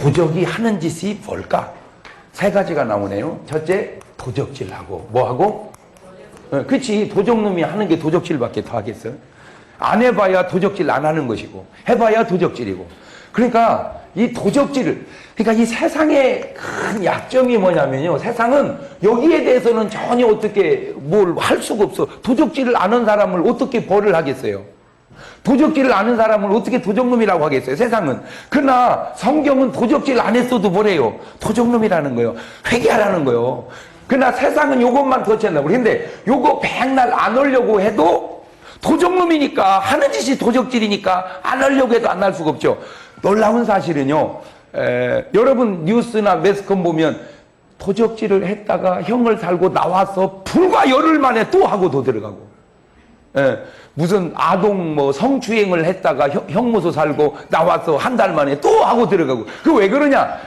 도적이 하는 짓이 뭘까? 세 가지가 나오네요. 첫째, 도적질하고 뭐하고? 그치, 도적놈이 하는 게 도적질밖에 더 하겠어요? 안 해봐야 도적질 안 하는 것이고 해봐야 도적질이고. 그러니까 이 도적질을, 그러니까 이 세상의 큰 약점이 뭐냐면요, 세상은 여기에 대해서는 전혀 어떻게 뭘 할 수가 없어. 도적질을 아는 사람을 어떻게 벌을 하겠어요? 도적질을 아는 사람을 어떻게 도적놈이라고 하겠어요? 세상은. 그러나 성경은 도적질 안 했어도 뭐래요? 도적놈이라는 거예요. 회개하라는 거예요. 그러나 세상은 요것만 덧쳤나. 그런데 요거 백날 안 하려고 해도 도적놈이니까, 하는 짓이 도적질이니까 안 하려고 해도 안 할 수가 없죠. 놀라운 사실은요, 여러분 뉴스나 매스컴 보면 도적질을 했다가 형을 살고 나와서 불과 열흘 만에 또 하고 더 들어가고, 무슨 아동 뭐 성추행을 했다가 형무소 살고 나와서 한 달 만에 또 하고 들어가고. 그 왜 그러냐?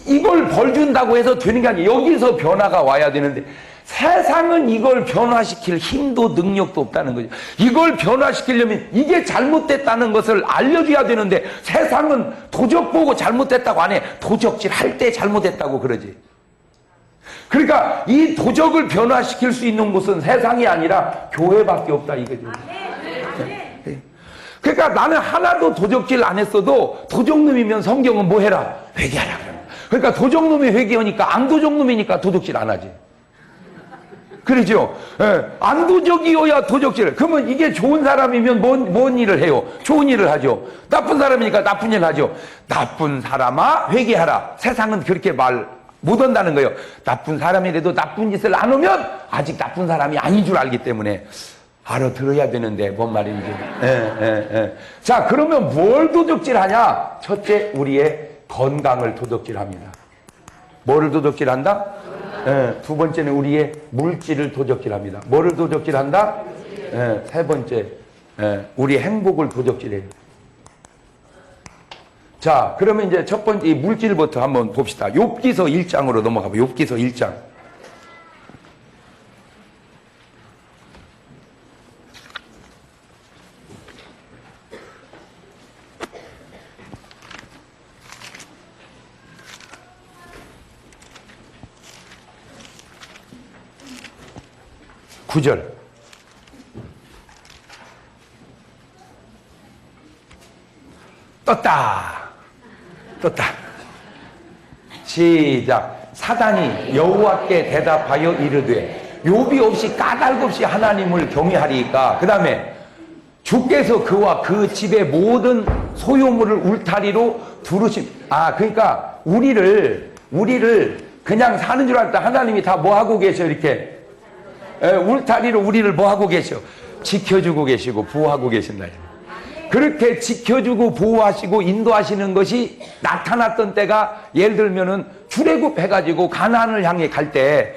이걸 벌 준다고 해서 되는 게 아니에요. 여기서 변화가 와야 되는데 세상은 이걸 변화시킬 힘도 능력도 없다는 거죠. 이걸 변화시키려면 이게 잘못됐다는 것을 알려줘야 되는데 세상은 도적 보고 잘못됐다고 안 해. 도적질 할 때 잘못됐다고 그러지. 그러니까 이 도적을 변화시킬 수 있는 곳은 세상이 아니라 교회밖에 없다 이거죠. 그러니까 나는 하나도 도적질 안 했어도 도적놈이면 성경은 뭐 해라? 회개하라. 그러니까 도적놈이 회개하니까 안 도적놈이니까 도적질 안 하지. 그러죠? 안 도적이어야 도적질. 그러면 이게 좋은 사람이면 뭔 일을 해요? 좋은 일을 하죠. 나쁜 사람이니까 나쁜 일을 하죠. 나쁜 사람아 회개하라. 세상은 그렇게 말 못한다는 거예요. 나쁜 사람이라도 나쁜 짓을 안 하면 아직 나쁜 사람이 아닌 줄 알기 때문에 알아들어야 되는데 뭔 말인지. 자, 그러면 뭘 도적질하냐? 첫째, 우리의 건강을 도적질합니다. 뭐를 도적질한다? 두 번째는 우리의 물질을 도적질합니다. 뭐를 도적질한다? 세 번째, 우리의 행복을 도적질해요. 자, 그러면 이제 첫 번째 이 물질부터 한번 봅시다. 욥기서 1장으로 넘어가 봐. 욥기서 1장. 구절 떴다. 시작. 사단이 여호와께 대답하여 이르되 욥이 없이 까닭 없이 하나님을 경외하리이까. 그 다음에 주께서 그와 그 집의 모든 소유물을 울타리로 두르심. 그러니까 우리를 그냥 사는 줄 알았다. 하나님이 다 뭐 하고 계셔? 이렇게 울타리로 우리를 뭐 하고 계셔? 지켜주고 계시고 보호하고 계신다. 그렇게 지켜주고 보호하시고 인도하시는 것이 나타났던 때가, 예를 들면은 출애굽해가지고 가나안을 향해 갈 때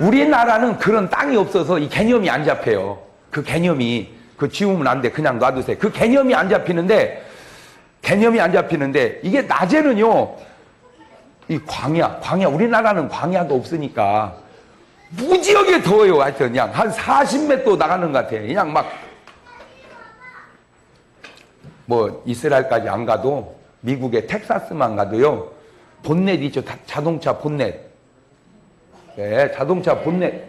우리나라는 그런 땅이 없어서 이 개념이 안 잡혀요. 그 개념이, 그 지우면 안 돼. 그냥 놔두세요. 그 개념이 안 잡히는데 이게 낮에는요, 이 광야, 우리나라는 광야가 없으니까 무지하게 더워요. 하여튼 그냥 한 40몇 도 나가는 것 같아. 그냥 막 뭐 이스라엘까지 안 가도 미국의 텍사스만 가도요, 본넷 있죠. 자동차 본넷. 네, 자동차 본넷.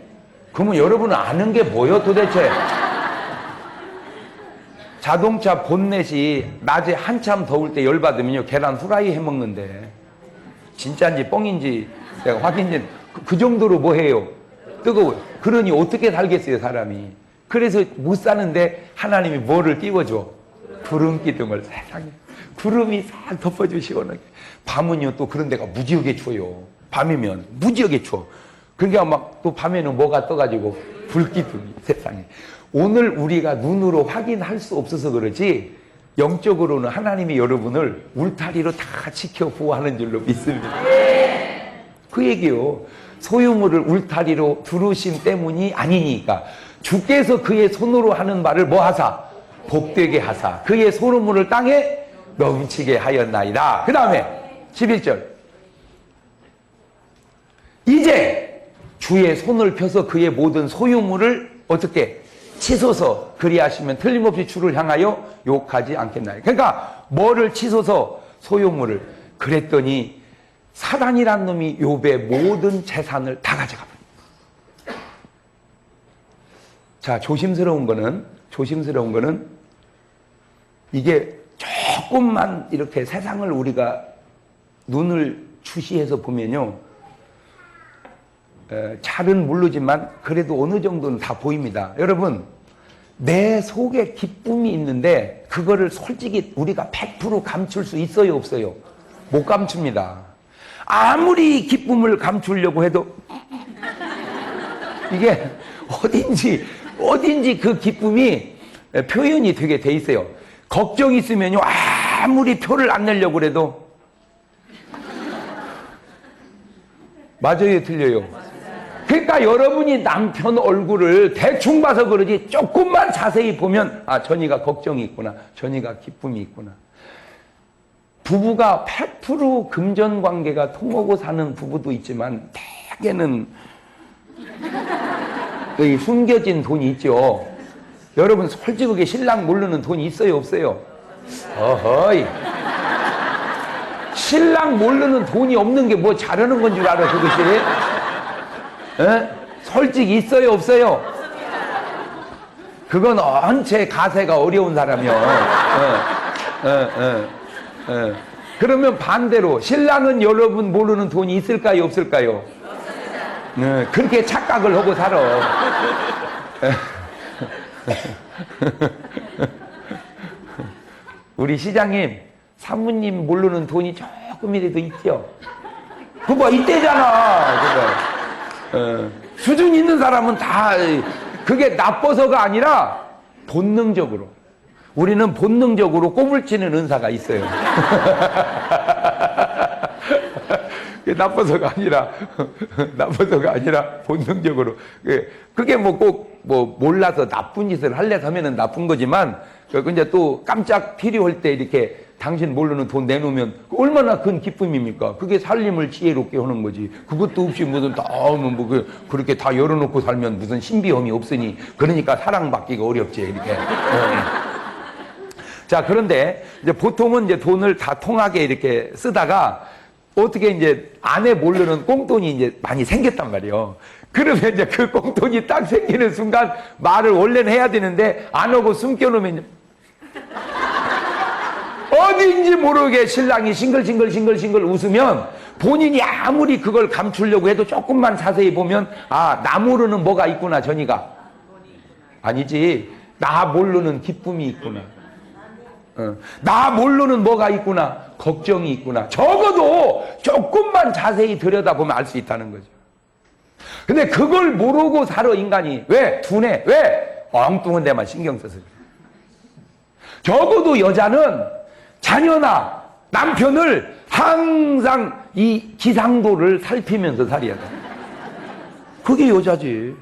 그러면 여러분은 아는 게 뭐예요 도대체? 자동차 본넷이 낮에 한참 더울 때 열받으면요, 계란 후라이 해먹는데, 진짜인지 뻥인지 내가 확인된, 그 정도로 뭐 해요? 뜨거워요. 그러니 어떻게 살겠어요 사람이. 그래서 못 사는데 하나님이 뭐를 띄워줘? 구름 기둥을. 세상에 구름이 싹 덮어주고 시원하게. 밤은요 또 그런 데가 무지하게 추워요. 밤이면 무지하게 추워. 그러니까 막 또 밤에는 뭐가 떠가지고 불기둥이. 세상에 오늘 우리가 눈으로 확인할 수 없어서 그러지 영적으로는 하나님이 여러분을 울타리로 다 지켜 보호하는 줄로 믿습니다. 그 얘기요. 소유물을 울타리로 두르심 때문이 아니니까. 주께서 그의 손으로 하는 말을 뭐 하사? 복되게 하사 그의 소유물을 땅에 넘치게 하였나이다. 그 다음에 11절. 이제 주의 손을 펴서 그의 모든 소유물을 어떻게 치소서 그리하시면 틀림없이 주를 향하여 욕하지 않겠나요? 그러니까 뭐를 치소서? 소유물을. 그랬더니 사단이란 놈이 욥의 모든 재산을 다 가져가 버립니다. 자, 조심스러운 거는 이게 조금만 이렇게 세상을 우리가 눈을 주시해서 보면요, 잘은 모르지만 그래도 어느 정도는 다 보입니다. 여러분, 내 속에 기쁨이 있는데 그거를 솔직히 우리가 100% 감출 수 있어요, 없어요? 못 감춥니다. 아무리 기쁨을 감추려고 해도 이게 어딘지 그 기쁨이 표현이 되게 돼 있어요. 걱정이 있으면요, 아무리 표를 안 내려고 그래도 맞아요, 틀려요? 그러니까 여러분이 남편 얼굴을 대충 봐서 그러지 조금만 자세히 보면 전이가 걱정이 있구나, 전이가 기쁨이 있구나. 부부가 100% 금전관계가 통하고 사는 부부도 있지만 대개는 숨겨진 돈이 있죠. 여러분 솔직하게 신랑 모르는 돈이 있어요, 없어요? 어허이, 신랑 모르는 돈이 없는 게 뭐 잘하는 건 줄 알아, 그것이? 솔직히 있어요, 없어요? 그건 언체 가세가 어려운 사람이요. 그러면 반대로 신랑은 여러분 모르는 돈이 있을까요, 없을까요? 그렇게 착각을 하고 살아. 우리 시장님, 사모님 모르는 돈이 조금이라도 있죠? 그거 뭐 이때잖아. 수준 있는 사람은 다 그게 나빠서가 아니라 본능적으로, 우리는 본능적으로 꼬물치는 은사가 있어요. 나빠서가 아니라 본능적으로. 그게 뭐 꼭 몰라서 나쁜 짓을 하려고 하면은 나쁜 거지만, 근데 또 깜짝 필요할 때 이렇게 당신 모르는 돈 내놓으면 얼마나 큰 기쁨입니까? 그게 살림을 지혜롭게 하는 거지. 그것도 없이 무슨 그렇게 다 열어놓고 살면 무슨 신비함이 없으니, 그러니까 사랑받기가 어렵지, 이렇게. 자, 그런데 이제 보통은 이제 돈을 다 통하게 이렇게 쓰다가 어떻게 이제 아내 모르는 꽁돈이 이제 많이 생겼단 말이에요. 그러면 이제 그 꽁돈이 딱 생기는 순간 말을 원래는 해야 되는데 안 하고 숨겨놓으면 이제 어딘지 모르게 신랑이 싱글싱글 웃으면 본인이 아무리 그걸 감추려고 해도 조금만 자세히 보면 나 모르는 뭐가 있구나, 전이가. 아니지, 나 모르는 기쁨이 있구나. 나 모르는 뭐가 있구나, 걱정이 있구나. 적어도 조금만 자세히 들여다보면 알 수 있다는 거죠. 근데 그걸 모르고 살아, 인간이. 왜? 둔해. 왜? 엉뚱한 데만 신경 써서. 적어도 여자는 자녀나 남편을 항상 이 기상도를 살피면서 살아야 돼. 그게 여자지.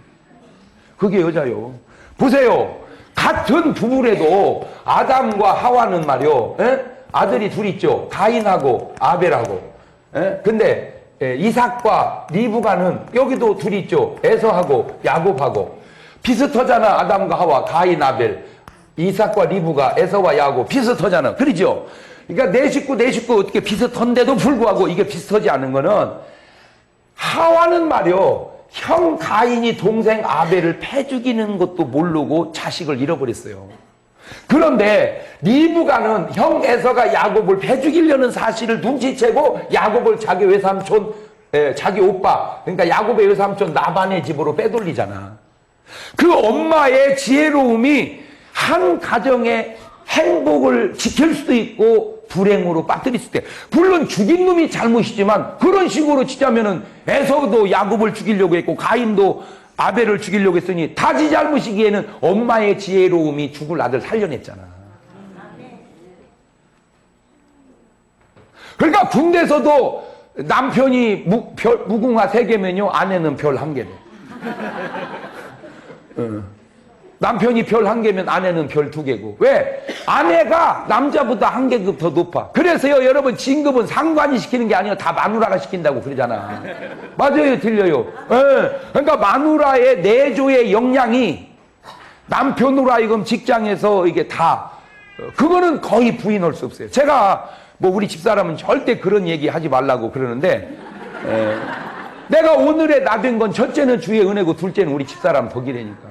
그게 여자요. 보세요. 같은 부부래도 아담과 하와는 말이요, 아들이 둘 있죠. 가인하고 아벨하고. 근데 이삭과 리브가는 여기도 둘 있죠. 에서하고 야곱하고. 비슷하잖아. 아담과 하와, 가인, 아벨. 이삭과 리브가, 에서와 야곱 비슷하잖아. 그러죠? 그러니까 내 식구 어떻게 비슷한데도 불구하고 이게 비슷하지 않은 거는, 하와는 말이요, 형 가인이 동생 아벨을 패 죽이는 것도 모르고 자식을 잃어버렸어요. 그런데 리브가는 형 에서가 야곱을 패 죽이려는 사실을 눈치채고 야곱을 자기 외삼촌, 자기 오빠, 그러니까 야곱의 외삼촌 라반의 집으로 빼돌리잖아. 그 엄마의 지혜로움이 한 가정의 행복을 지킬 수도 있고 불행으로 빠뜨릴 수도 있대. 물론 죽인 놈이 잘못이지만 그런 식으로 치자면은 에서도 야곱을 죽이려고 했고 가인도 아벨을 죽이려고 했으니 다 지 잘못이기에는 엄마의 지혜로움이 죽을 아들 살려냈잖아. 그러니까 군대에서도 남편이 무궁화 3개면요 아내는 별 1개래. 남편이 별 1개면 아내는 별 2개고. 왜? 아내가 남자보다 1계급 더 높아. 그래서요, 여러분, 진급은 상관이 시키는 게 아니라 다 마누라가 시킨다고 그러잖아. 맞아요, 들려요. 그러니까 마누라의 내조의 역량이 남편으로 하여금 직장에서 이게 다, 그거는 거의 부인할 수 없어요. 제가 뭐 우리 집사람은 절대 그런 얘기 하지 말라고 그러는데 내가 오늘의 나 된 건 첫째는 주의 은혜고 둘째는 우리 집사람 덕이라니까.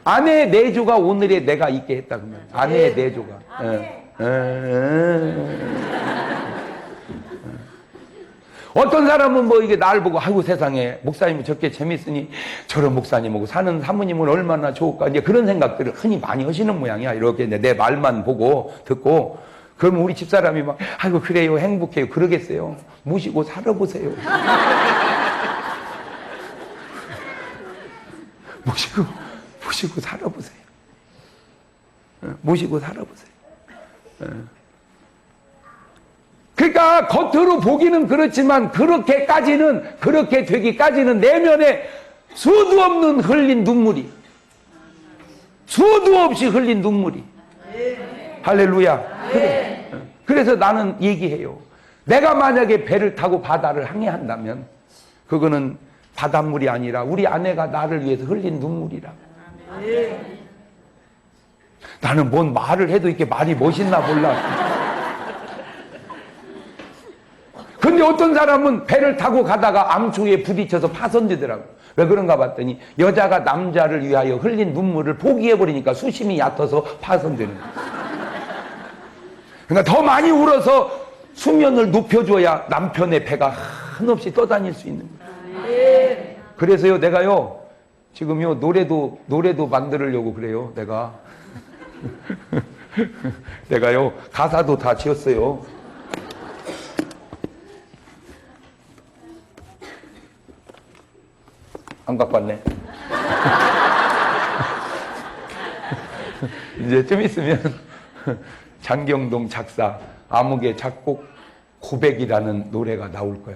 아내의 내조가 오늘의 내가 있게 했다 그러면 아내의 내조가. 어떤 사람은 뭐 이게 날 보고 아이고 세상에 목사님이 저렇게 재밌으니 저런 목사님하고 사는 사모님은 얼마나 좋을까 이제 그런 생각들을 흔히 많이 하시는 모양이야. 이렇게 내 말만 보고 듣고 그러면 우리 집사람이 막 아이고 그래요 행복해요 그러겠어요. 모시고 살아보세요. 모시고 살아보세요. 모시고 살아보세요. 그러니까 겉으로 보기는 그렇지만 그렇게 되기까지는 내면에 수도 없는 흘린 눈물이 수도 없이 흘린 눈물이 할렐루야. 그래. 그래서 나는 얘기해요. 내가 만약에 배를 타고 바다를 항해한다면 그거는 바닷물이 아니라 우리 아내가 나를 위해서 흘린 눈물이라. 나는 뭔 말을 해도 이렇게 말이 멋있나 몰라. 근데 어떤 사람은 배를 타고 가다가 암초에 부딪혀서 파손되더라고. 왜 그런가 봤더니 여자가 남자를 위하여 흘린 눈물을 포기해버리니까 수심이 얕아서 파손되는 거야. 그러니까 더 많이 울어서 수면을 높여줘야 남편의 배가 한없이 떠다닐 수 있는 거야. 그래서요 내가요 지금요 노래도 만들려고 그래요. 내가요 가사도 다 지었어요. 안 갖고 왔네. 이제 좀 있으면 장경동 작사 암흑의 작곡 고백이라는 노래가 나올 거야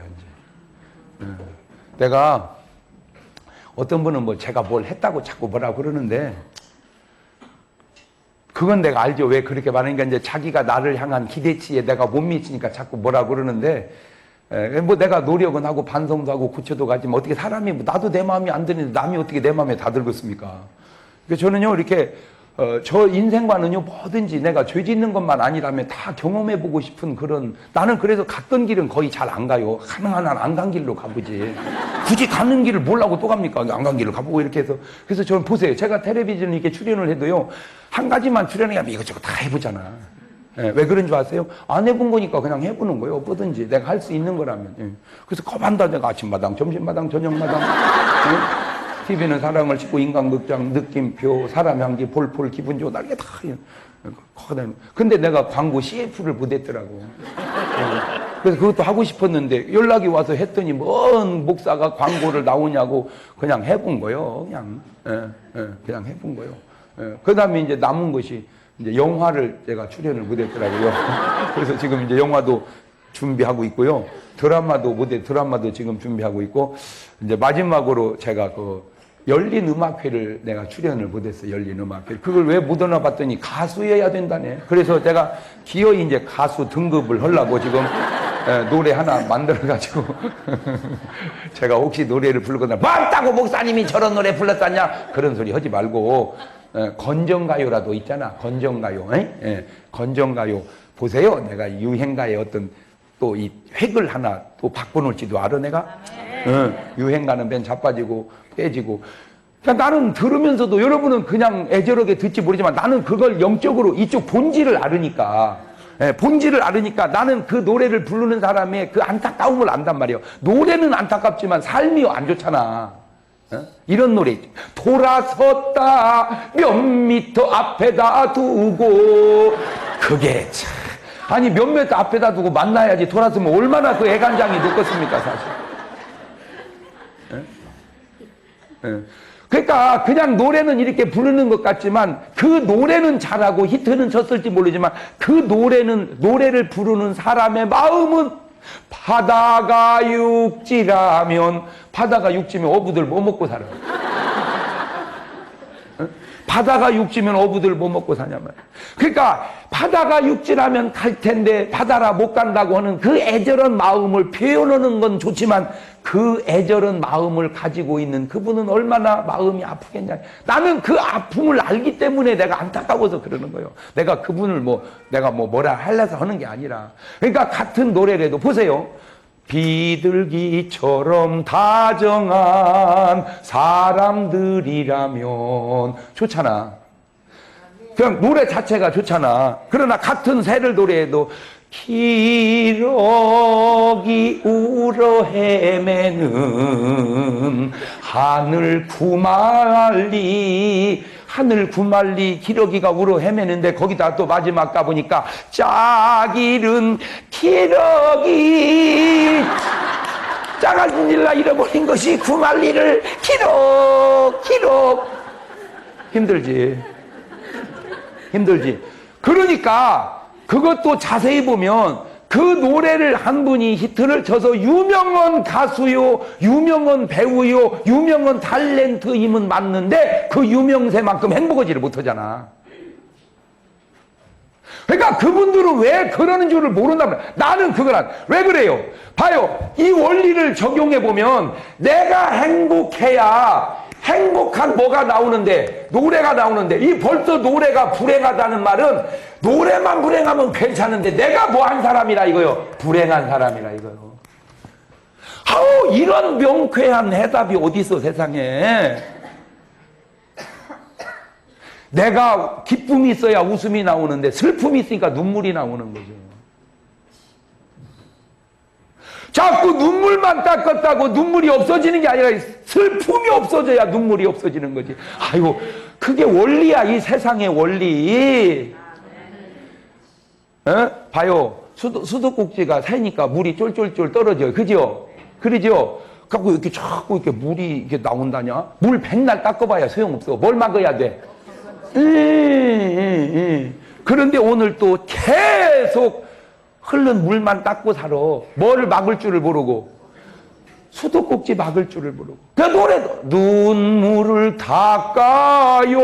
이제. 내가 어떤 분은 뭐 제가 뭘 했다고 자꾸 뭐라 그러는데 그건 내가 알죠. 왜 그렇게 말하니까 이제 자기가 나를 향한 기대치에 내가 못 미치니까 자꾸 뭐라 그러는데 뭐 내가 노력은 하고 반성도 하고 고쳐도 가지만 어떻게 사람이 나도 내 마음이 안 드는데 남이 어떻게 내 마음에 다 들겠습니까? 그러니까 저는요 이렇게 저 인생과는요 뭐든지 내가 죄 짓는 것만 아니라면 다 경험해보고 싶은 그런 나는 그래서 갔던 길은 거의 잘 안 가요. 가능한 한 안 간 길로 가보지. 굳이 가는 길을 몰라고 또 갑니까? 안 간 길을 가보고 이렇게 해서 그래서 저는 보세요. 제가 텔레비전에 이렇게 출연을 해도요 한 가지만 출연하면 이것저것 다 해보잖아. 왜 그런 줄 아세요? 안 해본 거니까 그냥 해보는 거예요. 뭐든지 내가 할 수 있는 거라면. 그래서 겁한다 내가 아침마당 점심마당 저녁마당 TV는 사랑을 싣고 인간극장 느낌표 사람 향기 볼볼 기분 좋다 이게 다 근데 내가 광고 CF를 못했더라고. 그래서 그것도 하고 싶었는데 연락이 와서 했더니 뭔 목사가 광고를 나오냐고 그냥 해본 거예요. 그냥 해본 거예요. 그 다음에 이제 남은 것이 이제 영화를 제가 출연을 못했더라고요. 그래서 지금 이제 영화도 준비하고 있고요. 드라마도 지금 준비하고 있고, 이제 마지막으로 제가 그 열린 음악회를 내가 출연을 못했어요. 열린 음악회. 그걸 왜 못 오나 봤더니 가수여야 된다네. 그래서 제가 기어이 이제 가수 등급을 하려고 지금 노래 하나 만들어가지고 제가 혹시 노래를 부르거나 맞다고 목사님이 저런 노래 불렀다냐 그런 소리 하지 말고 건전가요라도 있잖아. 건전가요. 건전가요 보세요. 내가 유행가의 어떤 또 이 획을 하나 또 바꿔놓을지도 알아 내가. 유행가는 맨 자빠지고 빼지고. 그러니까 나는 들으면서도 여러분은 그냥 애절하게 듣지 모르지만 나는 그걸 영적으로 이쪽 본질을 알으니까. 본질을 알으니까 나는 그 노래를 부르는 사람의 그 안타까움을 안단 말이에요. 노래는 안타깝지만 삶이 안 좋잖아. 이런 노래 있죠. 돌아섰다 몇 미터 앞에다 두고 그게 참 아니 몇 미터 앞에다 두고 만나야지 돌아서면 얼마나 그 애간장이 높겠습니까 사실. 그러니까 그냥 노래는 이렇게 부르는 것 같지만 그 노래는 잘하고 히트는 쳤을지 모르지만 그 노래를 부르는 사람의 마음은 바다가 육지라면 어부들 뭐 먹고 살아? 바다가 육지면 어부들 뭐 먹고 사냐 말이야. 그러니까 바다가 육지라면 갈 텐데 바다라 못 간다고 하는 그 애절한 마음을 표현하는 건 좋지만 그 애절한 마음을 가지고 있는 그분은 얼마나 마음이 아프겠냐. 나는 그 아픔을 알기 때문에 내가 안타까워서 그러는 거예요. 내가 그분을 내가 뭐라 하려서 하는 게 아니라. 그러니까 같은 노래라도 보세요. 비둘기처럼 다정한 사람들이라면 좋잖아. 그냥 노래 자체가 좋잖아. 그러나 같은 새를 노래해도 기러기 울어 헤매는 하늘 구말리 기러기가 울어 헤매는데 거기다 또 마지막 가보니까 짝 잃은 기러기 짝아질라 잃어버린 것이 구말리를 기록 힘들지. 그러니까 그것도 자세히 보면 그 노래를 한 분이 히트를 쳐서 유명한 가수요, 유명한 배우요, 유명한 탤런트임은 맞는데 그 유명세만큼 행복하지를 못하잖아. 그러니까 그분들은 왜 그러는 줄을 모른단 말이야. 나는 왜 그래요? 봐요. 이 원리를 적용해 보면 내가 행복해야 행복한 뭐가 나오는데, 노래가 나오는데, 이 벌써 노래가 불행하다는 말은 노래만 불행하면 괜찮은데 내가 뭐 한 사람이라 이거요. 불행한 사람이라 이거요. 아우, 이런 명쾌한 해답이 어디 있어 세상에. 내가 기쁨이 있어야 웃음이 나오는데 슬픔이 있으니까 눈물이 나오는 거죠. 자꾸 눈물만 닦았다고 눈물이 없어지는 게 아니라 슬픔이 없어져야 눈물이 없어지는 거지. 아이고, 그게 원리야, 이 세상의 원리. 봐요. 수도꼭지가 새니까 물이 쫄쫄쫄 떨어져요. 그죠? 그러죠? 갖고 이렇게 자꾸 이렇게 물이 이렇게 나온다냐? 물 백날 닦아봐야 소용없어. 뭘 막아야 돼? 그런데 오늘 또 계속 흐른 물만 닦고 살아. 뭐를 막을 줄을 모르고. 수도꼭지 막을 줄을 모르고. 그 노래도 눈물을 닦아요.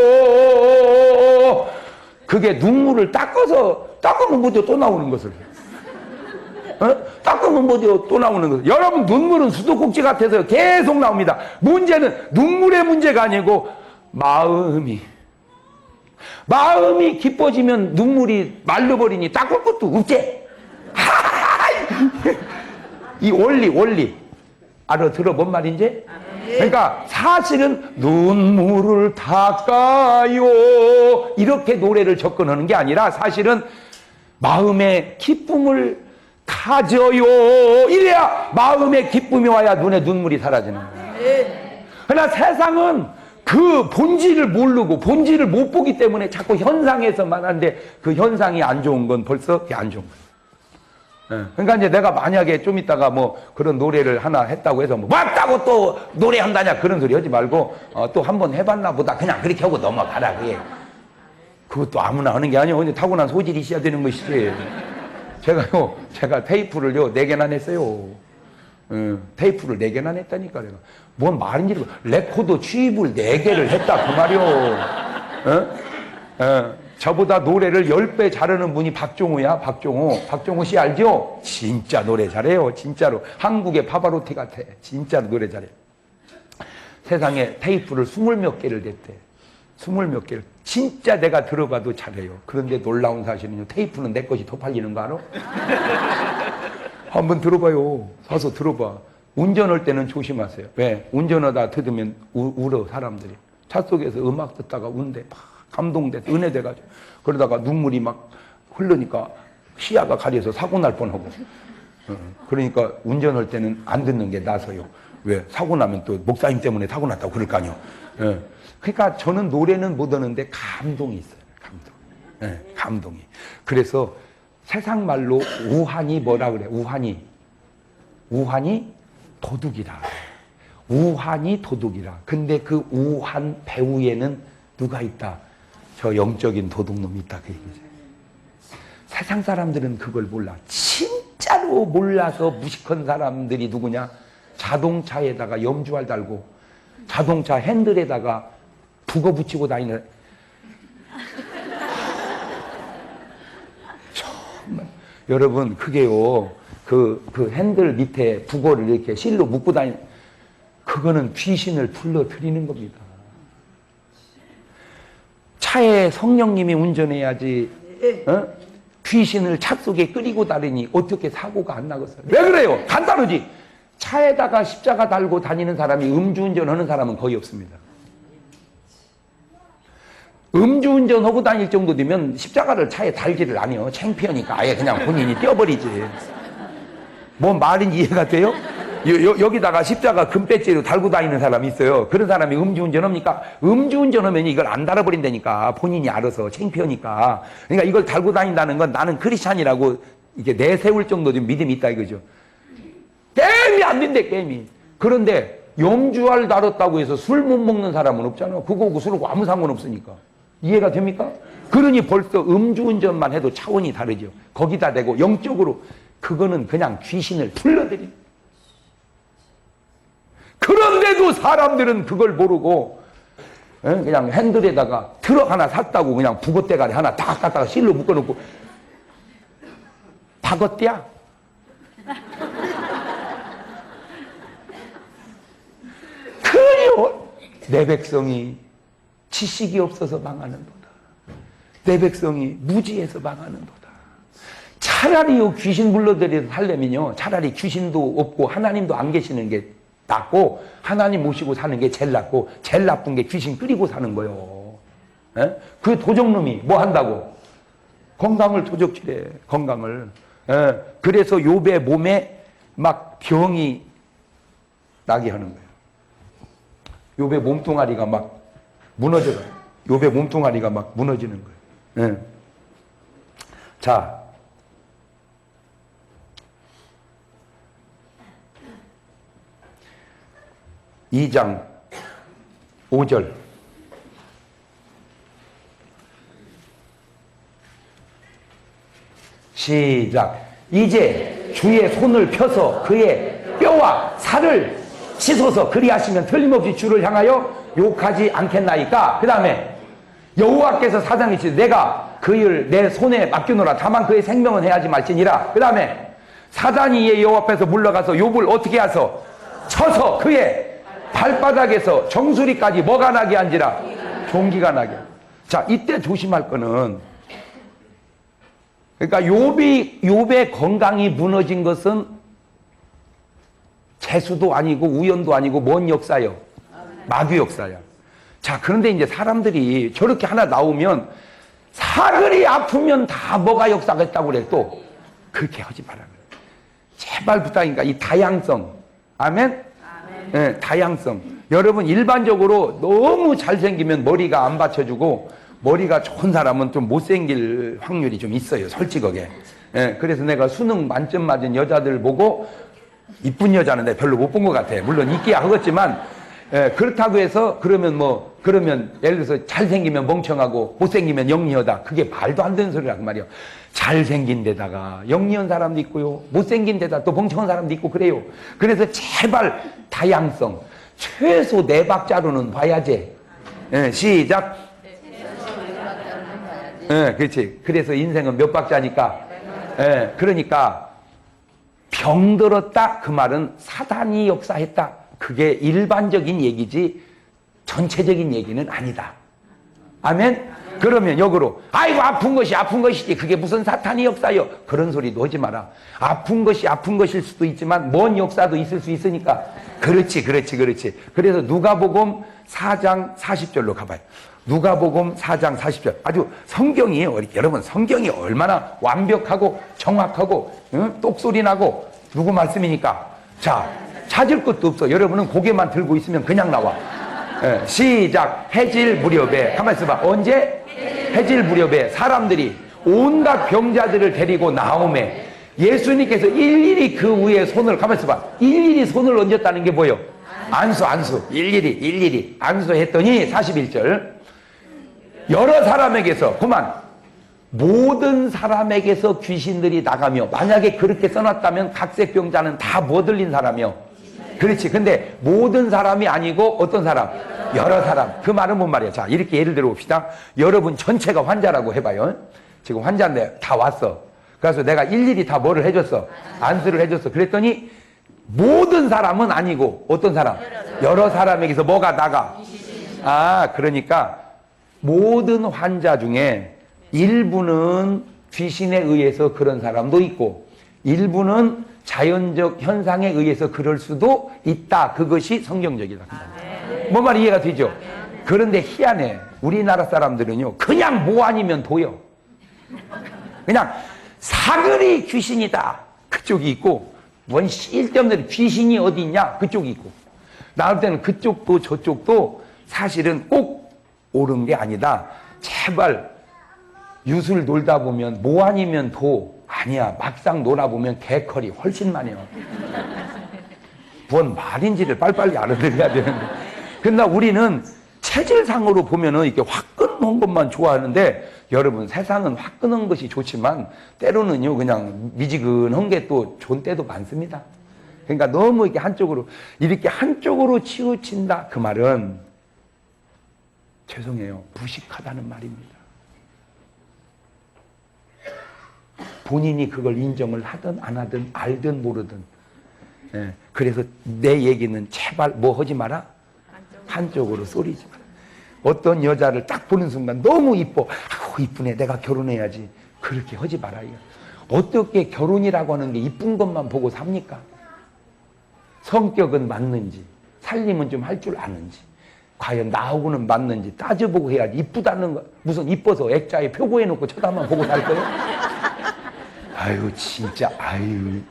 그게 눈물을 닦으면 뭐죠? 또 나오는 것을. 닦으면 뭐죠? 또 나오는 것을. 여러분, 눈물은 수도꼭지 같아서 계속 나옵니다. 문제는 눈물의 문제가 아니고 마음이 기뻐지면 눈물이 말려버리니 닦을 것도 없지. 이 원리 알아들어 뭔 말인지? 그러니까 사실은 눈물을 닦아요 이렇게 노래를 접근하는 게 아니라 사실은 마음의 기쁨을 가져요. 이래야 마음의 기쁨이 와야 눈에 눈물이 사라지는 거예요. 그러나 세상은 그 본질을 모르고 본질을 못 보기 때문에 자꾸 현상에서만 한데 그 현상이 안 좋은 건 벌써 그게 안 좋은 거예요. 그러니까 이제 내가 만약에 좀 있다가 뭐 그런 노래를 하나 했다고 해서 뭐 맞다고 또 노래한다냐 그런 소리 하지 말고 또 한번 해봤나 보다 그냥 그렇게 하고 넘어가라. 그게 그것도 아무나 하는 게 아니에요. 타고난 소질이 있어야 되는 것이지. 제가 테이프를요 4개나 냈어요. 테이프를 4개나 냈다니까. 내가 뭔 말인지 레코더 취입을 4개를 했다 그 말이요. 저보다 노래를 10배 잘하는 분이 박종호야. 박종호 씨 알죠? 진짜 노래 잘해요. 진짜로 한국의 파바로티 같아. 진짜로 노래 잘해. 세상에 테이프를 20몇 개를 냈대. 20몇 개를. 진짜 내가 들어봐도 잘해요. 그런데 놀라운 사실은요, 테이프는 내 것이 더 팔리는 거 알아? 한번 들어봐요. 사서 들어봐. 운전할 때는 조심하세요. 왜? 운전하다 들으면 울어 사람들이. 차 속에서 음악 듣다가 운대. 감동돼, 은혜돼가지고. 그러다가 눈물이 막 흐르니까 시야가 가려서 사고 날 뻔하고. 그러니까 운전할 때는 안 듣는 게 나서요. 왜? 사고 나면 또 목사님 때문에 사고 났다고 그럴 거 아니에요. 그러니까 저는 노래는 못 하는데 감동이 있어요. 감동이. 그래서 세상 말로 우환이 뭐라 그래? 우환이 도둑이라. 우환이 도둑이라. 근데 그 우환 배후에는 누가 있다? 저 영적인 도둑놈이 있다. 그 얘기죠. 세상 사람들은 그걸 몰라. 진짜로 몰라서 무식한 사람들이 누구냐? 자동차에다가 염주알 달고 자동차 핸들에다가 북어 붙이고 다니는. 여러분, 그게요. 그 핸들 밑에 북어를 이렇게 실로 묶고 다니는, 그거는 귀신을 불러들이는 겁니다. 차에 성령님이 운전해야지, 귀신을 차 속에 끌고 다니니 어떻게 사고가 안 나겠어요? 왜 그래요? 간단하지. 차에다가 십자가 달고 다니는 사람이 음주운전 하는 사람은 거의 없습니다. 음주운전 하고 다닐 정도 되면 십자가를 차에 달지를 않아요. 창피하니까 아예 그냥 본인이 떼어버리지. 뭔 말인지 이해가 돼요? 여기다가 십자가 금배지로 달고 다니는 사람이 있어요. 그런 사람이 음주운전 합니까? 음주운전 하면 이걸 안 달아버린다니까. 본인이 알아서 창피하니까. 그러니까 이걸 달고 다닌다는 건 나는 크리스찬이라고 이게 내세울 정도 좀 믿음이 있다 이거죠. 게임이 안 된대, 게임이. 그런데 염주알 달았다고 해서 술 못 먹는 사람은 없잖아. 그거하고 술하고 아무 상관없으니까. 이해가 됩니까? 그러니 벌써 음주운전만 해도 차원이 다르죠. 거기다 대고 영적으로 그거는 그냥 귀신을 불러들인. 그런데도 사람들은 그걸 모르고 그냥 핸들에다가 트럭 하나 샀다고 그냥 북어대가리 하나 딱 갖다가 실로 묶어놓고 박어대야? 그래요. 내 백성이 지식이 없어서 망하는도다. 내 백성이 무지해서 망하는도다. 차라리요 귀신 불러들여서 살려면요 차라리 귀신도 없고 하나님도 안 계시는 게 낫고 하나님 모시고 사는 게 제일 낫고 제일 나쁜 게 귀신 끌이고 사는 거요. 에? 그 도적놈이 뭐 한다고? 건강을 도적질해. 건강을. 에? 그래서 욥의 몸에 막 병이 나게 하는 거예요. 욥의 몸뚱아리가 막 무너져요. 욥의 몸뚱아리가 막 무너지는 거예요. 예. 자, (2장) 5절. 시작. 이제 주의 손을 펴서 그의 뼈와 살을 씻어서 그리하시면 틀림없이 주를 향하여 욕하지 않겠나이까. 그 다음에 여호와께서 사장이 시되 내가 그를 내 손에 맡겨놓으라. 다만 그의 생명은 해하지 말지니라. 그 다음에 사단이 이의 여호와 앞에서 물러가서 욥을 어떻게 하소? 쳐서 그의 발바닥에서 정수리까지 뭐가 나게 한지라? 종기가 나게. 자, 이때 조심할 거는, 그러니까 욥의 건강이 무너진 것은 재수도 아니고 우연도 아니고 뭔 역사요? 마귀 역사야. 자, 그런데 이제 사람들이 저렇게 하나 나오면 사글이 아프면 다 뭐가 역사가 있다고 그래. 또 그렇게 하지 말아요. 제발 부탁이니까 이 다양성. 아멘? 네, 다양성. 여러분 일반적으로 너무 잘생기면 머리가 안 받쳐주고 머리가 좋은 사람은 좀 못생길 확률이 좀 있어요. 솔직하게. 네, 그래서 내가 수능 만점 맞은 여자들 보고 이쁜 여자는 내가 별로 못 본 것 같아. 물론 있기야 하겠지만 그렇다고 해서 그러면 예를 들어서 잘생기면 멍청하고 못생기면 영리하다. 그게 말도 안 되는 소리라고 말이에요. 잘생긴 데다가 영리한 사람도 있고요. 못생긴 데다 또 멍청한 사람도 있고 그래요. 그래서 제발 다양성. 최소 4박자로는 봐야지. 시작. 그렇지. 그래서 인생은 몇 박자니까. 그러니까 병들었다 그 말은 사단이 역사했다. 그게 일반적인 얘기지 전체적인 얘기는 아니다. 아멘? 그러면 역으로 아이고 아픈 것이 아픈 것이지 그게 무슨 사탄이 역사요. 그런 소리도 하지 마라. 아픈 것이 아픈 것일 수도 있지만 먼 역사도 있을 수 있으니까. 그렇지. 그래서 누가복음 4장 40절로 가봐요. 누가복음 4장 40절. 아주 성경이 여러분 성경이 얼마나 완벽하고 정확하고 똑소리 나고 누구 말씀이니까. 자, 찾을 것도 없어. 여러분은 고개만 들고 있으면 그냥 나와. 시작. 해질 무렵에. 가만히 있어봐. 언제? 해질 무렵에 사람들이 온갖 병자들을 데리고 나오매 예수님께서 일일이 그 위에 손을, 가만히 있어봐. 일일이 손을 얹었다는 게 뭐예요? 안수. 일일이 안수했더니 41절. 여러 사람에게서 그만 모든 사람에게서 귀신들이 나가며. 만약에 그렇게 써놨다면 각색병자는 다 뭐 들린 사람이요? 그렇지. 근데 모든 사람이 아니고 어떤 사람? 여러 사람. 그 말은 뭔 말이야? 자, 이렇게 예를 들어 봅시다. 여러분 전체가 환자라고 해봐요. 지금 환자인데 다 왔어. 그래서 내가 일일이 다 뭐를 해줬어? 안수를 해줬어. 그랬더니 모든 사람은 아니고 어떤 사람? 여러 사람에게서 뭐가 나가? 그러니까 모든 환자 중에 일부는 귀신에 의해서 그런 사람도 있고 일부는 자연적 현상에 의해서 그럴 수도 있다. 그것이 성경적이다. 뭔 말 이해가 되죠? 그런데 희한해. 우리나라 사람들은요, 그냥 뭐 아니면 도요. 그냥 사글이 귀신이다. 그쪽이 있고, 뭔 쓸데없는 귀신이 어디 있냐? 그쪽이 있고. 나올 때는 그쪽도 저쪽도 사실은 꼭 옳은 게 아니다. 제발 유술 놀다 보면 뭐 아니면 도. 아니야. 막상 놀아보면 개컬이 훨씬 많아요. 뭔 말인지를 빨리빨리 알아들어야 되는데. 근데 우리는 체질상으로 보면은 이렇게 화끈한 것만 좋아하는데 여러분 세상은 화끈한 것이 좋지만 때로는요 그냥 미지근한 게 또 좋은 때도 많습니다. 그러니까 너무 이렇게 한쪽으로 치우친다 그 말은 죄송해요 무식하다는 말입니다. 본인이 그걸 인정을 하든 안 하든 알든 모르든 그래서 내 얘기는 제발 뭐 하지 마라? 한쪽으로 쏠리지 마라. 어떤 여자를 딱 보는 순간 너무 이뻐. 아우 이쁘네 내가 결혼해야지. 그렇게 하지 말아요. 어떻게 결혼이라고 하는 게 이쁜 것만 보고 삽니까? 성격은 맞는지 살림은 좀 할 줄 아는지 과연 나하고는 맞는지 따져보고 해야지. 이쁘다는 거 무슨 이뻐서 액자에 표고해놓고 쳐다만 보고 살 거예요? 아유 진짜 아유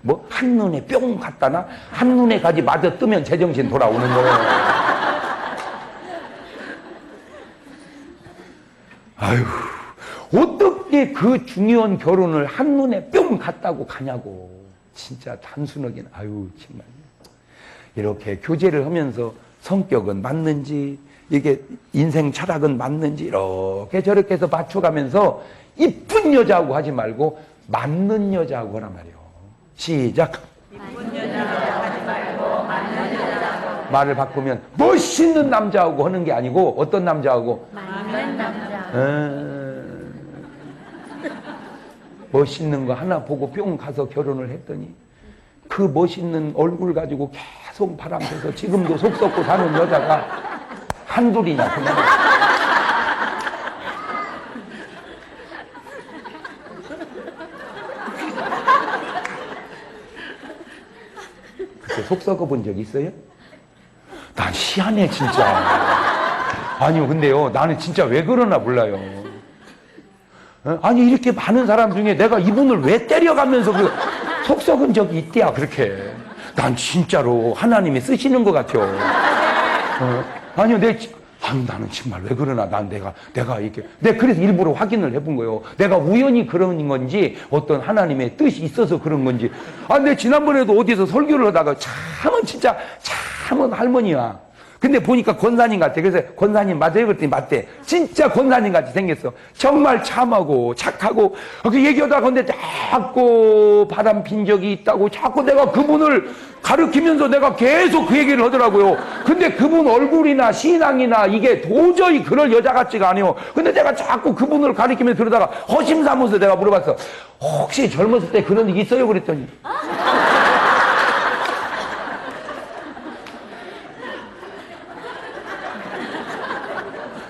뭐 한눈에 뿅 갔다나 한눈에 가지 맞아 뜨면 제정신 돌아오는 거예요. 아유 어떻게 그 중요한 결혼을 한눈에 뿅 갔다고 가냐고. 진짜 단순하긴 아유 정말. 이렇게 교제를 하면서 성격은 맞는지 이게 인생 철학은 맞는지 이렇게 저렇게 해서 맞춰가면서 이쁜 여자하고 하지 말고 맞는 여자하고 하란 말이에요. 시작. 이쁜 여자하고 하지 말고 맞는 여자하고. 말을 바꾸면 멋있는 남자하고 하는 게 아니고 어떤 남자하고? 맞는 남자. 멋있는 거 하나 보고 뿅 가서 결혼을 했더니 그 멋있는 얼굴 가지고 계속 바람펴서 지금도 속 썩고 사는 여자가 한둘이냐 그냥. 속 썩어 본 적 있어요? 난 희한해 진짜. 아니요 근데요 나는 진짜 왜 그러나 몰라요. 아니 이렇게 많은 사람 중에 내가 이분을 왜 때려가면서 속 썩은 적이 있대야 그렇게. 난 진짜로 하나님이 쓰시는 것 같아요. 아니요 나는 정말 왜 그러나. 내가 이렇게 그래서 일부러 확인을 해본 거예요. 내가 우연히 그런 건지 어떤 하나님의 뜻이 있어서 그런 건지. 근데 지난번에도 어디서 설교를 하다가 참은 할머니야. 근데 보니까 권사님 같아. 그래서 권사님 맞아요? 그랬더니 맞대. 진짜 권사님 같이 생겼어. 정말 참하고 착하고. 그 얘기하다가 근데 자꾸 바람 핀 적이 있다고 자꾸 내가 그분을 가르치면서 내가 계속 그 얘기를 하더라고요. 근데 그분 얼굴이나 신앙이나 이게 도저히 그럴 여자 같지가 않아요. 근데 내가 자꾸 그분을 가르치면서 그러다가 허심삼아서 내가 물어봤어. 혹시 젊었을 때 그런 일 있어요? 그랬더니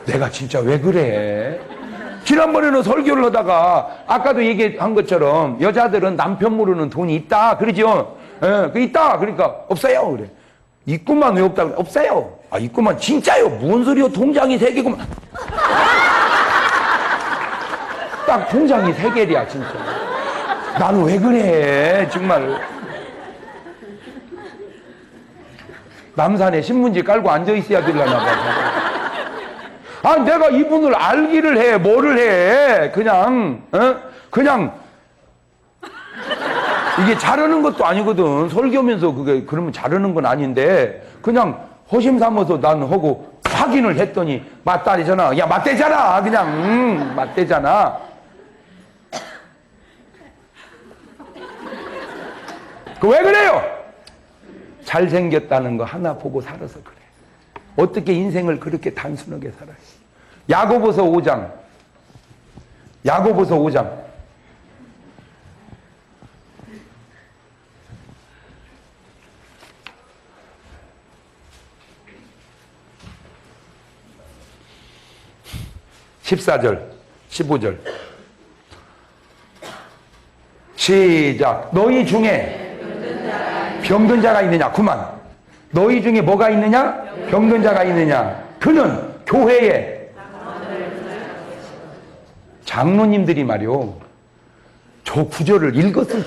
내가 진짜 왜 그래? 지난번에는 설교를 하다가 아까도 얘기한 것처럼 여자들은 남편 모르는 돈이 있다 그러죠? 그 있다 그러니까 없어요 그래. 있구만. 왜 없다 그래? 없어요. 있구만. 진짜요? 뭔 소리요? 통장이 3개구만. 딱 통장이 3개야 진짜. 나는 왜 그래 정말. 남산에 신문지 깔고 앉아있어야 되려나 봐. 내가 이분을 알기를 해, 뭐를 해. 그냥 이게 잘하는 것도 아니거든. 설교면서 그러면 잘하는 건 아닌데, 그냥 허심 삼아서 난 하고 확인을 했더니, 맞다리잖아. 야, 맞대잖아. 그냥, 맞대잖아. 왜 그래요? 잘생겼다는 거 하나 보고 살아서 그래. 어떻게 인생을 그렇게 단순하게 살아요? 야고보서 5장. 야고보서 5장. (14절) (15절) 시작. 너희 중에 병든 자가 있느냐? 그만. 너희 중에 뭐가 있느냐? 병든 자가 있느냐? 그는 교회에 장로님들이 말이요, 저 구절을 읽었을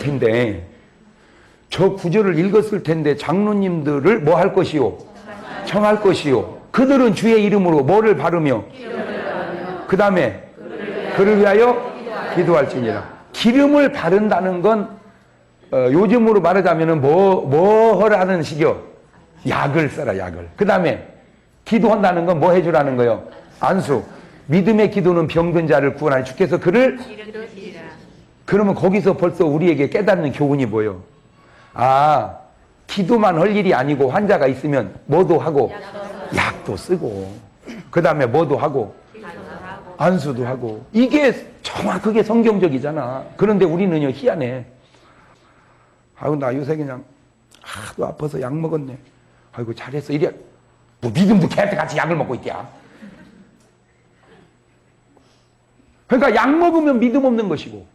텐데 장로님들을 뭐 할 것이요? 청할 것이요. 그들은 주의 이름으로 뭐를 바르며 그 다음에 그를 위하여 기도할지니라. 기름을 바른다는 건 요즘으로 말하자면 뭐 하는 식이요? 약을 써라, 약을. 그 다음에 기도한다는 건 뭐 해주라는 거요? 안수. 믿음의 기도는 병든 자를 구원하니 주께서 그를 그러면 거기서 벌써 우리에게 깨닫는 교훈이 뭐예요? 아, 기도만 할 일이 아니고 환자가 있으면 뭐도 하고 약도 쓰고 그 다음에 뭐도 하고 안수도 하고. 이게 정확하게 성경적이잖아. 그런데 우리는요, 희한해. 아유, 나 요새 그냥 하도 아파서 약 먹었네. 아이고, 잘했어. 이래. 뭐 믿음도 걔한테 같이 약을 먹고 있대야. 그러니까 약 먹으면 믿음 없는 것이고,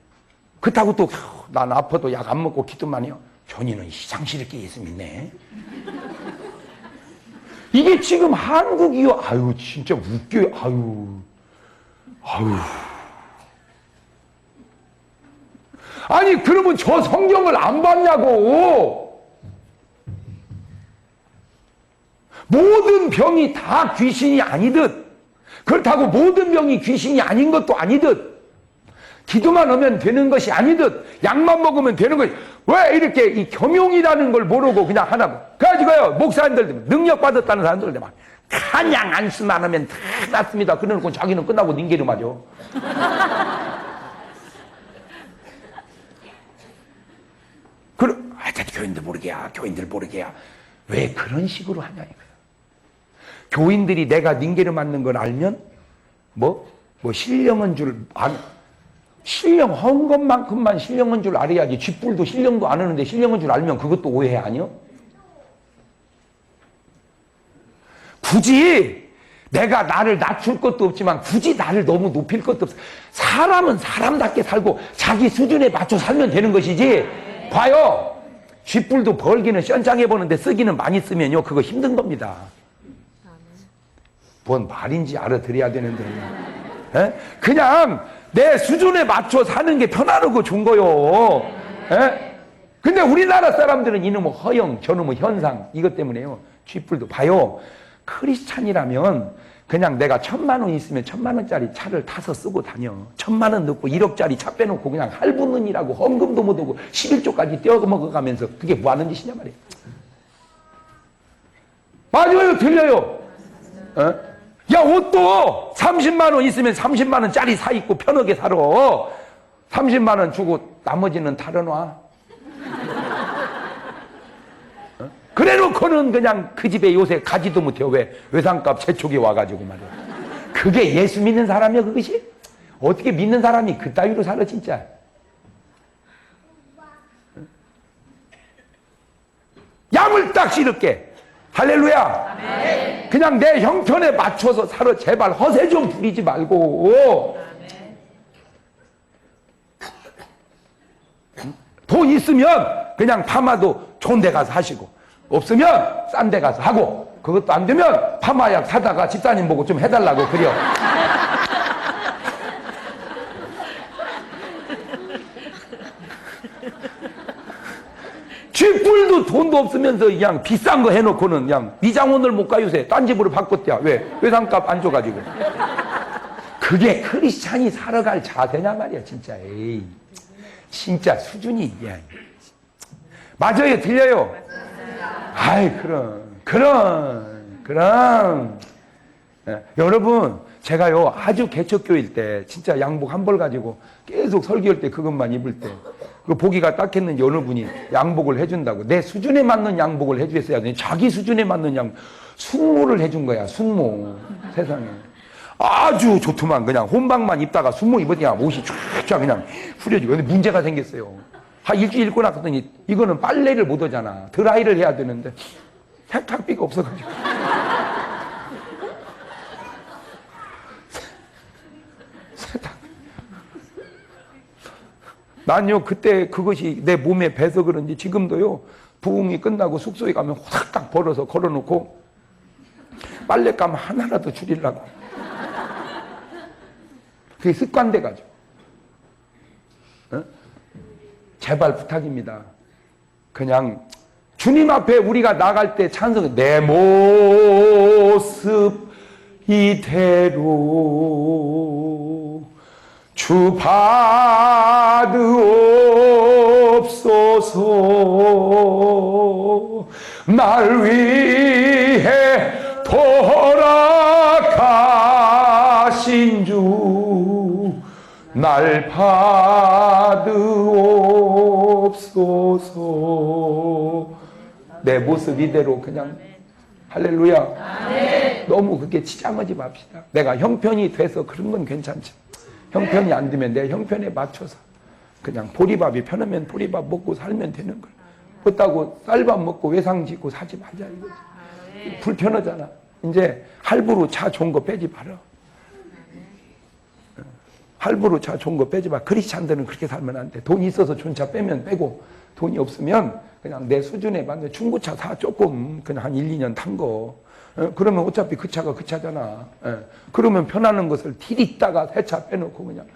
그렇다고 또 난 아파도 약 안 먹고 기도만 해요. 전이는 시장실에 끼 있으면 있네. 이게 지금 한국이요. 아유, 진짜 웃겨요. 아유. 아니, 그러면 저 성경을 안 봤냐고. 모든 병이 다 귀신이 아니듯, 그렇다고 모든 병이 귀신이 아닌 것도 아니듯, 기도만 하면 되는 것이 아니듯, 약만 먹으면 되는 것이, 왜 이렇게 이 겸용이라는 걸 모르고 그냥 하나고. 그래가지고요, 목사님들, 능력받았다는 사람들 막 그냥 안수만 하면 다 낫습니다. 그래놓고 자기는 끝나고 닌게를 맞아. 교인들 모르게야. 왜 그런 식으로 하냐 이거야. 교인들이 내가 닌게를 맞는 걸 알면 신령한 줄 신령한 것만큼만 신령한 줄 알아야지. 쥐뿔도 신령도 안 하는데 신령한 줄 알면 그것도 오해 아니요? 굳이 내가 나를 낮출 것도 없지만 굳이 나를 너무 높일 것도 없어. 사람은 사람답게 살고 자기 수준에 맞춰 살면 되는 것이지. 봐요. 쥐뿔도 벌기는 션장해 보는데 쓰기는 많이 쓰면요, 그거 힘든 겁니다. 뭔 말인지 알아들어야 되는데. 에? 그냥 내 수준에 맞춰 사는 게 편안하고 좋은 거요. 에? 근데 우리나라 사람들은 이놈의 허영, 저놈의 현상, 이것 때문에요. 쥐뿔도 봐요. 크리스찬이라면 그냥 내가 1,000만 원 있으면 1,000만 원짜리 차를 타서 쓰고 다녀. 1,000만 원 넣고 1억짜리 차 빼놓고 그냥 할부는 일하고 헌금도 못하고 11조까지 떼어먹어가면서 그게 뭐 하는 짓이냐 말이야. 맞아요, 들려요. 어? 야, 옷도 30만 원 있으면 30만 원짜리 사 입고 편하게 살아. 30만 원 주고 나머지는 달아놔. 그래놓고는 그냥 그 집에 요새 가지도 못해요. 왜? 외상값 재촉이 와가지고 말이야. 그게 예수 믿는 사람이야, 그것이? 어떻게 믿는 사람이 그따위로 살아, 진짜? 야물딱지럽게. 할렐루야. 아멘. 그냥 내 형편에 맞춰서 살아. 제발 허세 좀 부리지 말고. 돈 있으면 그냥 파마도 좋은 데 가서 하시고, 없으면 싼 데 가서 하고, 그것도 안 되면 파마약 사다가 집사님 보고 좀 해달라고 그려. 쥐뿔도 돈도 없으면서 그냥 비싼 거 해놓고는 그냥 미장원을 못 가 요새. 딴 집으로 바꿨대야. 왜? 외상값 안 줘가지고. 그게 크리스찬이 살아갈 자세냐 말이야, 진짜. 에이, 진짜 수준이. 야. 맞아요, 들려요? 아이, 그럼. 예, 여러분, 제가요, 아주 개척교일 때, 진짜 양복 한 벌 가지고 계속 설교할 때 그것만 입을 때, 그 보기가 딱했는지 어느 분이 양복을 해준다고. 내 수준에 맞는 양복을 해주셨어야 돼. 자기 수준에 맞는 숙모를 해준 거야, 숙모. 세상에. 아주 좋더만. 그냥 혼방만 입다가 숨모 입었냐 옷이 쫙 그냥 후려지고. 근데 문제가 생겼어요. 한 일주일 입고 나갔더니 이거는 빨래를 못 하잖아. 드라이를 해야 되는데 세탁비가 없어가지고 세탁. 난요 그때 그것이 내 몸에 배서 그런지 지금도요 부흥이 끝나고 숙소에 가면 호닥닥 벌어서 걸어놓고 빨랫감 하나라도 줄이려고. 그게 습관돼가지고. 어? 제발 부탁입니다. 그냥 주님 앞에 우리가 나갈 때 찬송, 내 모습 이대로 주 받으옵소서. 날 위해 돌아가신 주 날 받으옵소서. 내 모습 이대로 그냥 할렐루야. 너무 그렇게 치장하지 맙시다. 내가 형편이 돼서 그런 건 괜찮지. 형편이 안 되면 내 형편에 맞춰서 그냥 보리밥이 편하면 보리밥 먹고 살면 되는 거야. 그렇다고 쌀밥 먹고 외상 짓고 사지 말자 이거지. 불편하잖아. 이제 할부로 차 좋은 거 빼지 마라. 할부로 차 좋은 거 빼지 마. 크리스찬들은 그렇게 살면 안 돼. 돈이 있어서 좋은 차 빼면 빼고, 돈이 없으면 그냥 내 수준에 맞는 중고차 사. 조금 그냥 한 1, 2년 탄 거. 그러면 어차피 그 차가 그 차잖아. 그러면 편하는 것을 딜있다가 새 차 빼놓고 그냥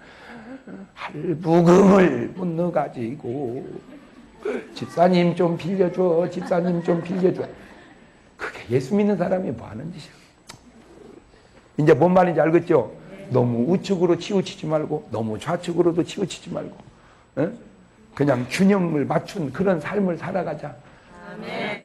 할부금을 못 넣어가지고 집사님 좀 빌려줘, 집사님 좀 빌려줘. 그게 예수 믿는 사람이 뭐 하는 짓이야. 이제 뭔 말인지 알겠죠? 너무 우측으로 치우치지 말고 너무 좌측으로도 치우치지 말고 그냥 균형을 맞춘 그런 삶을 살아가자. 아멘.